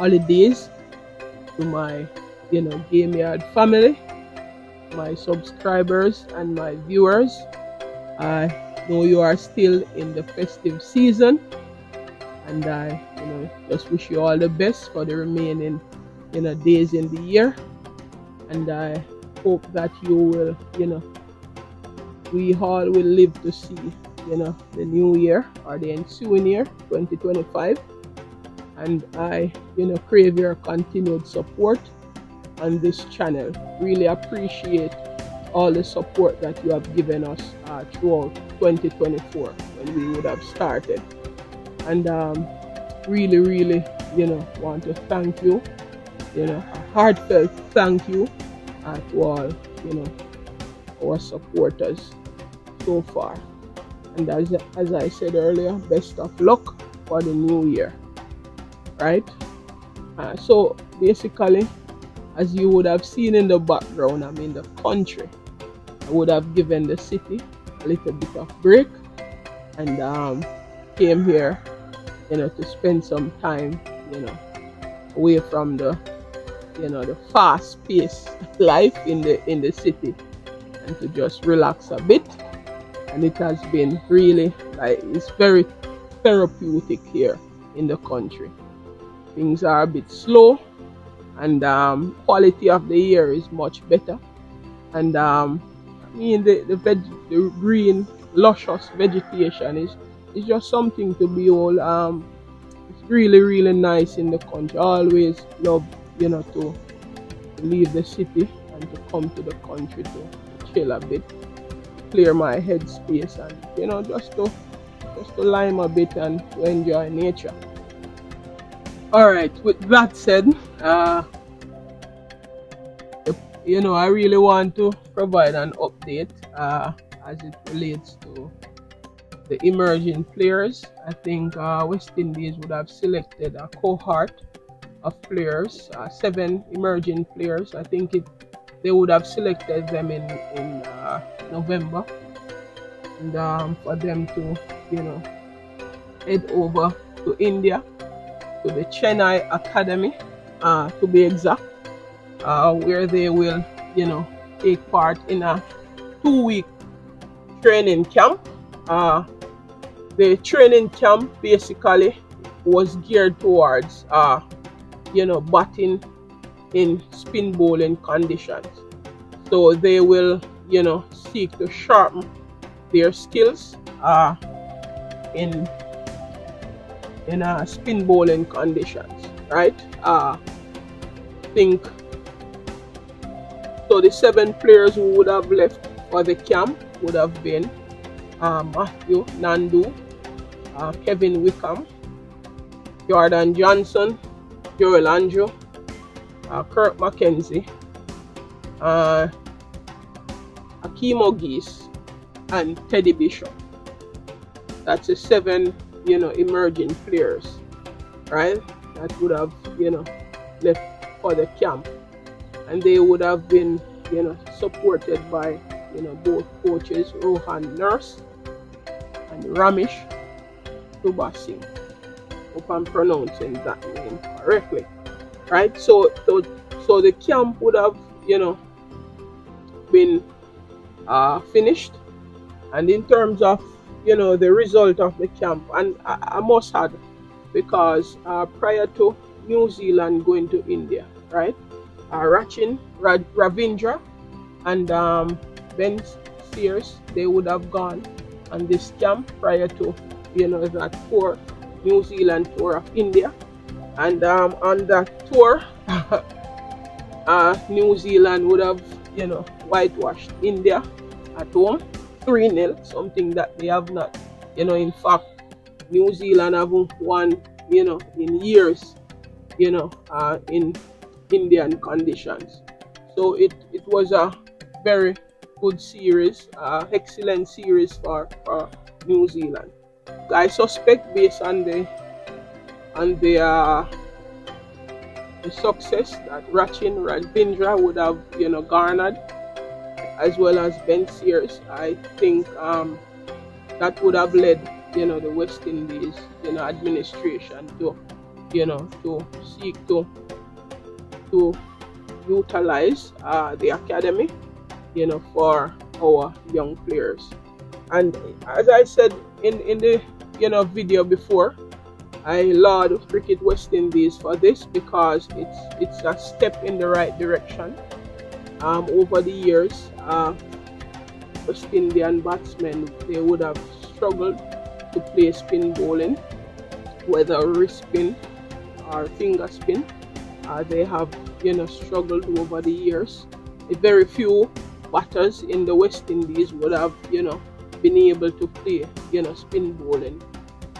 holidays to my, Game Yard family, my subscribers and my viewers. I know you are still in the festive season, and I, just wish you all the best for the remaining, days in the year. And I hope that you will, we all will live to see, the new year or the ensuing year, 2025. And I, crave your continued support on this channel. Really appreciate all the support that you have given us throughout 2024 when we would have started. And really, want to thank you, a heartfelt thank you to all, our supporters so far. And as I said earlier, best of luck for the new year, right? So basically, as you would have seen in the background, I'm in the country. I would have given the city a little bit of break and came here, to spend some time, away from the, the fast-paced life in the city, and to just relax a bit. And it has been really, it's very therapeutic here in the country. Things are a bit slow, and quality of the air is much better. And the green, luscious vegetation is just something to behold. It's really nice in the country. I always love, to leave the city and to come to the country to chill a bit, clear my head space, and just to lime a bit and to enjoy nature. All right, with that said, I really want to provide an update as it relates to the emerging players. I think West Indies would have selected a cohort of players, 7 emerging players. I think they would have selected them in November, and for them to head over to India, to the Chennai Academy, to be exact, where they will, take part in a 2-week training camp. The training camp basically was geared towards, batting in spin bowling conditions. So they will, seek to sharpen their skills in spin bowling conditions, right? Think so. The 7 players who would have left for the camp would have been Matthew Nandu, Kevin Wickham, Jordan Johnson, Joel Andrew, Kirk Mackenzie, Akimo Geese, and Teddy Bishop. That's the 7 emerging players, right, that would have left for the camp. And they would have been supported by both coaches, Rohan Nurse and Ramesh Subasing. Hope I'm pronouncing that name correctly, right? So the camp would have been finished. And in terms of the result of the camp, and I must add, because prior to New Zealand going to India, right, Rachin Ravindra and Ben Sears, they would have gone on this camp prior to that tour, New Zealand tour of India. And on that tour, New Zealand would have whitewashed India at home 3-0, something that they have not. In fact, New Zealand haven't won in years in Indian conditions. So it was a very good series, excellent series for New Zealand. I suspect, based on the success that Rachin Ravindra would have garnered, as well as Ben Sears, I think that would have led the West Indies administration to to seek to utilize the academy, for our young players. And as I said in the video before, I laud Cricket West Indies for this, because it's a step in the right direction. Over the years, West Indian batsmen, they would have struggled to play spin bowling, whether wrist spin or finger spin. They have struggled over the years. Very few batters in the West Indies would have been able to play spin bowling.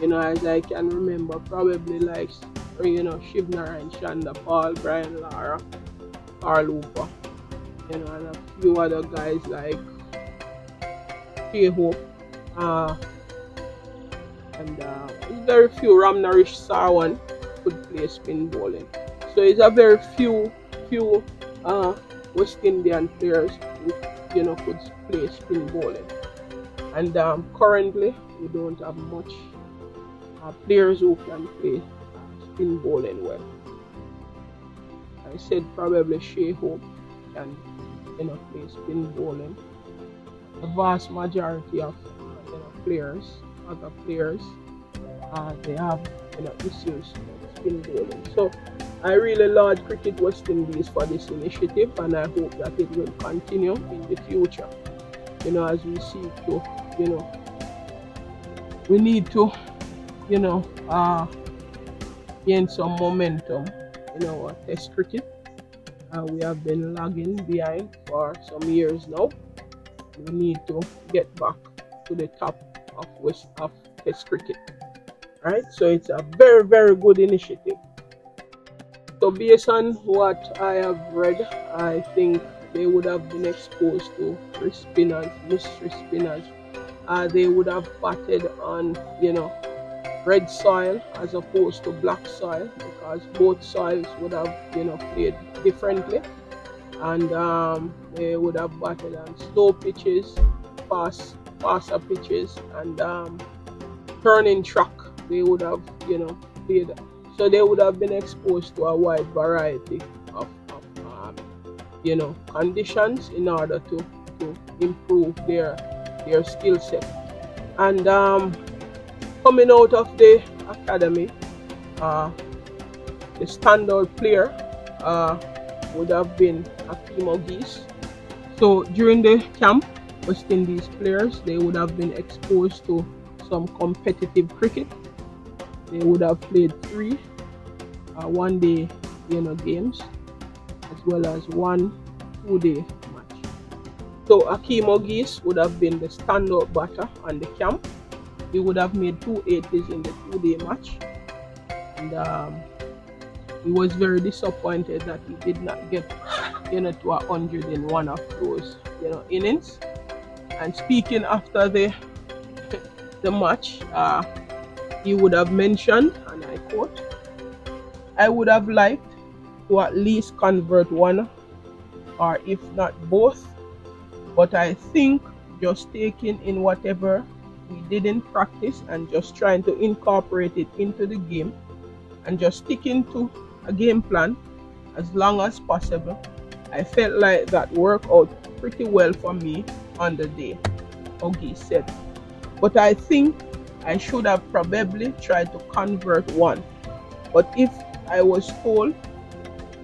As I can remember, probably like Shivnarayan Chanda, Paul, Brian Lara, Carl Hooper, and a few other guys like Shea Hope, and very few. Ramnarish Sarwan could play spin bowling. So it's a very few West Indian players who could play spin bowling. And currently we don't have much players who can play spin bowling well. I said probably Shea Hope can play spin bowling. The vast majority of other players, they have issues with spin bowling. So I really laud Cricket West Indies for this initiative, and I hope that it will continue in the future. As we seek to, we need to, gain some momentum in our Test cricket. We have been lagging behind for some years now. We need to get back to the top of Test cricket. Right? So it's a very, very good initiative. So based on what I have read, I think they would have been exposed to wrist spinners, mystery spinners. They would have batted on, red soil as opposed to black soil, because both soils would have, played differently. And they would have batted on slow pitches, faster pitches, and turning track. They would have, played. So they would have been exposed to a wide variety of conditions in order to improve their skill set. And coming out of the academy, the standout player would have been Akeem Ogis. So during the camp, West Indies players, they would have been exposed to some competitive cricket. They would have played 3 one-day games, as well as 1 two-day match. So Akeem Ogis would have been the standout batter on the camp. He would have made 2 80s in the 2-day match, and he was very disappointed that he did not get to 100 in one of those innings. And speaking after the match, he would have mentioned, and I quote, "I would have liked to at least convert 1 or if not both, but I think just taking in whatever we did in practice and just trying to incorporate it into the game and just sticking to a game plan as long as possible, I felt like that worked out pretty well for me on the day," Ogis said. "But I think I should have probably tried to convert 1. But if I was told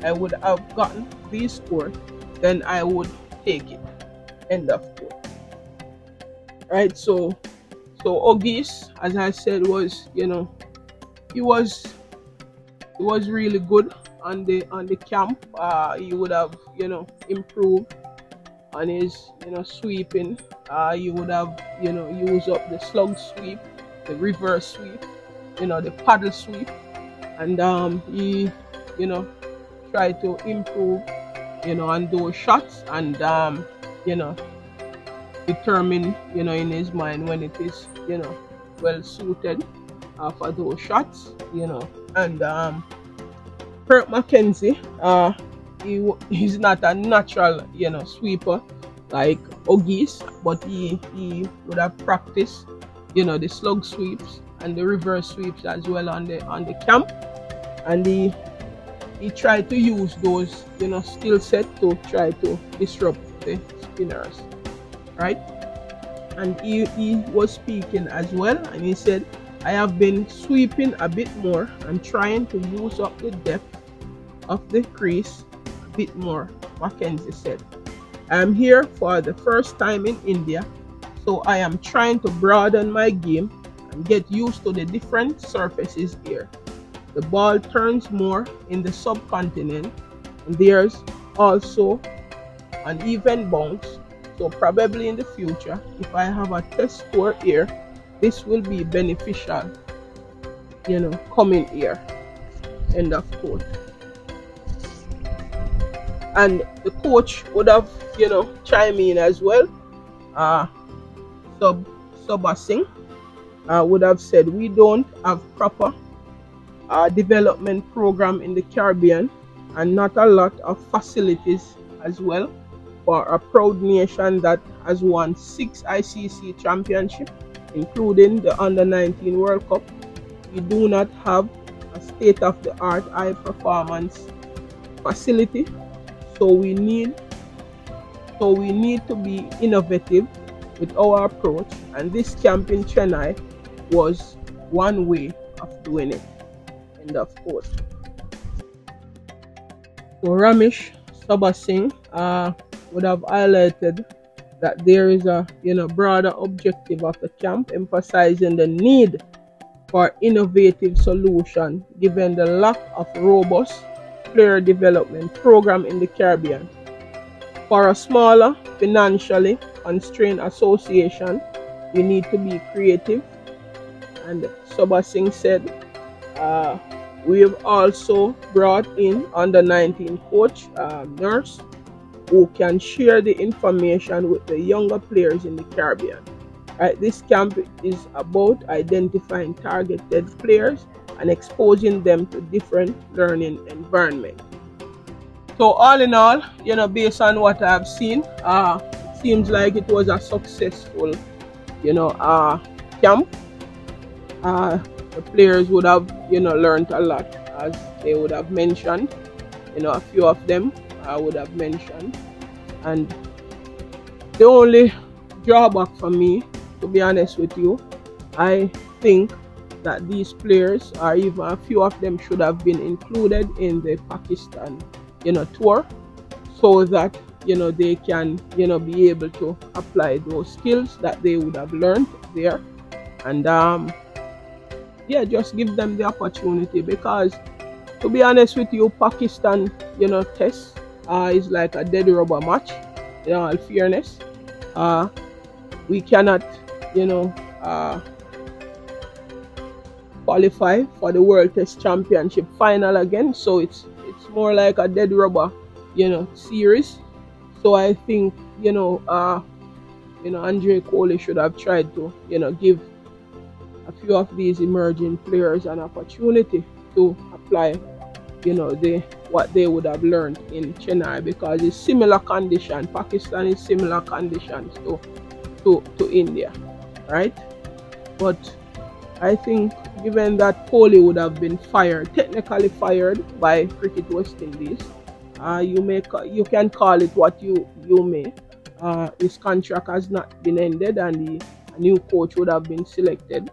I would have gotten this score, then I would take it." End of quote. Right, so Ogis, as I said, was he was really good on the camp. He would have improved on his sweeping. He would have used up the slug sweep, the reverse sweep, the paddle sweep, and he tried to improve on those shots, and determine in his mind when it is well suited for those shots, and Kirk McKenzie, he's not a natural sweeper like Ogis, but he would have practiced the slug sweeps and the reverse sweeps as well on the camp, and he tried to use those, skill set to try to disrupt the spinners, right? And he was speaking as well, and he said, I have been sweeping a bit more and trying to use up the depth of the crease a bit more, Mackenzie said. I am here for the first time in India, so I am trying to broaden my game and get used to the different surfaces here. The ball turns more in the subcontinent, and there's also an even bounce, so probably in the future, if I have a test score here, this will be beneficial, coming here. End of quote. And the coach would have, chime in as well. Subba Singh would have said, we don't have proper development program in the Caribbean, and not a lot of facilities as well for a proud nation that has won 6 ICC championships, including the Under-19 World Cup. We do not have a state-of-the-art high performance facility, so we need to be innovative with our approach, and this camp in Chennai was one way of doing it. End of quote. So Ramesh Subba Singh would have highlighted that there is a broader objective of the camp, emphasizing the need for innovative solution given the lack of robust player development program in the Caribbean. For a smaller, financially constrained association, we need to be creative. And Subba Singh said, we have also brought in Under-19 coach, nurse, who can share the information with the younger players in the Caribbean. Right, this camp is about identifying targeted players and exposing them to different learning environments. So all in all, based on what I've seen, it seems like it was a successful, camp. The players would have, learned a lot, as they would have mentioned. A few of them I would have mentioned. And the only drawback for me, to be honest with you, I think that these players, or even a few of them, should have been included in the Pakistan, tour, so that they can be able to apply those skills that they would have learned there, and yeah, just give them the opportunity, because to be honest with you, Pakistan test is like a dead rubber match. In all fairness, we cannot qualify for the World Test Championship final again, so it's more like a dead rubber series. So I think Andre Coley should have tried to give a few of these emerging players an opportunity to apply what they would have learned in Chennai, because it's similar condition. Pakistan is similar conditions to India, right? But I think given that Kohli would have been technically fired by Cricket West Indies, you can call it what you may. His contract has not been ended, and a new coach would have been selected.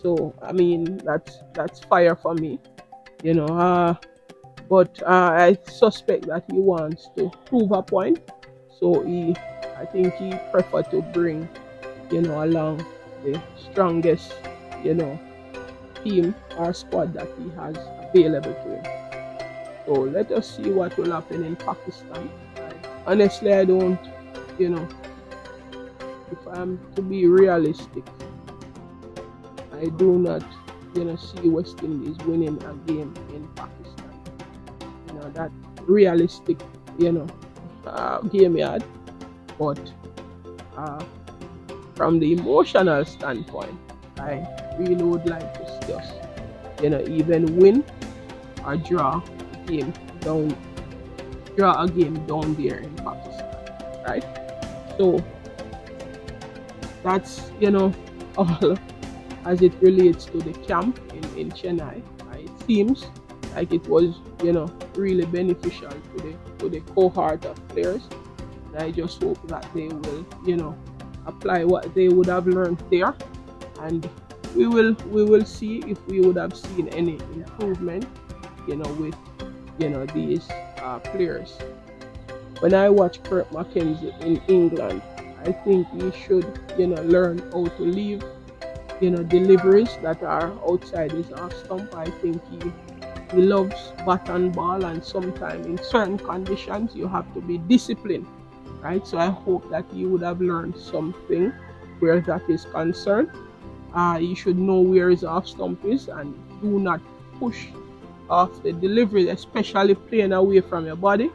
So I mean, that's fire for me, but I suspect that he wants to prove a point. So I think he preferred to bring along the strongest team or squad that he has available to him. So let us see what will happen in Pakistan. Honestly, I don't, if I'm to be realistic, I do not, see West Indies winning a game in Pakistan. That realistic, game yard. But from the emotional standpoint, I really would like to just, even win or draw a game down there in Pakistan, right? So that's, all as it relates to the camp in Chennai. It seems like it was, really beneficial to the cohort of players. And I just hope that they will, apply what they would have learned there, and we will see if we would have seen any improvement, with these players. When I watch Kurt Mackenzie in England, I think he should, learn how to leave, deliveries that are outside his off stump. I think he loves bat and ball, and sometimes in certain conditions you have to be disciplined, right? So I hope that he would have learned something where that is concerned. He should know where his off stump is and do not push off the delivery, especially playing away from your body.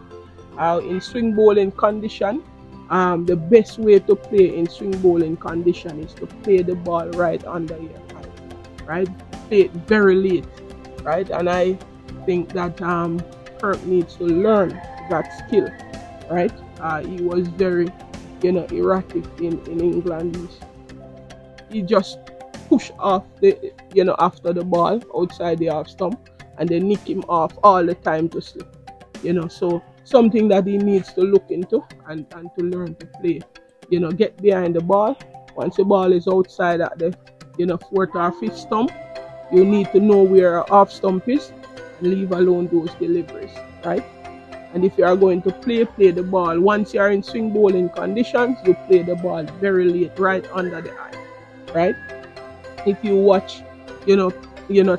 In swing bowling condition, the best way to play in swing bowling condition is to play the ball right under your hand, right? Play it very late, right? And I think that Kurt needs to learn that skill, right? He was very, erratic in England. He just push off the, after the ball outside the off stump, and they nick him off all the time to slip, so something that he needs to look into and to learn to play, get behind the ball. Once the ball is outside at the, fourth or fifth stump, you need to know where our off stump is and leave alone those deliveries, right? And if you are going to play the ball, once you are in swing bowling conditions, you play the ball very late, right under the eye, right? If you watch,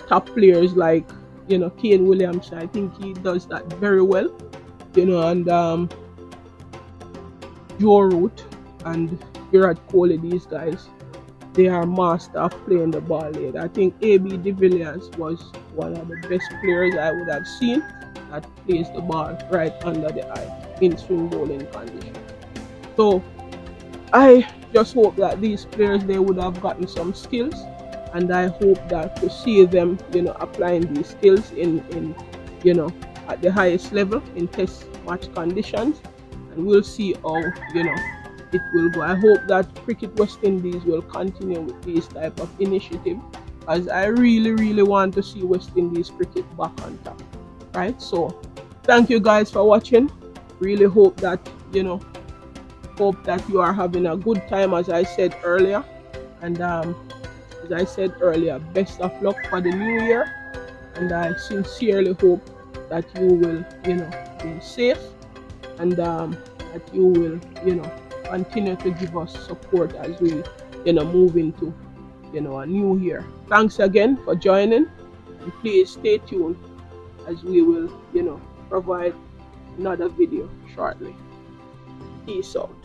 top players like, Kane Williamson, I think he does that very well, and Joe Root and Virat Kohli, these guys, they are master of playing the ball late. I think AB de Villiers was one of the best players I would have seen that plays the ball right under the eye in swing bowling condition. So I just hope that these players, they would have gotten some skills, and I hope that to see them, applying these skills in at the highest level in test match conditions, and we'll see how, it will go. I hope that Cricket West Indies will continue with this type of initiative, as I really want to see West Indies cricket back on top, right? So thank you guys for watching. Really hope that, you are having a good time, as I said earlier. And as I said earlier, best of luck for the new year, and I sincerely hope that you will, be safe, and that you will, continue to give us support as we, move into, a new year. Thanks again for joining, and please stay tuned as we will, provide another video shortly. Peace out.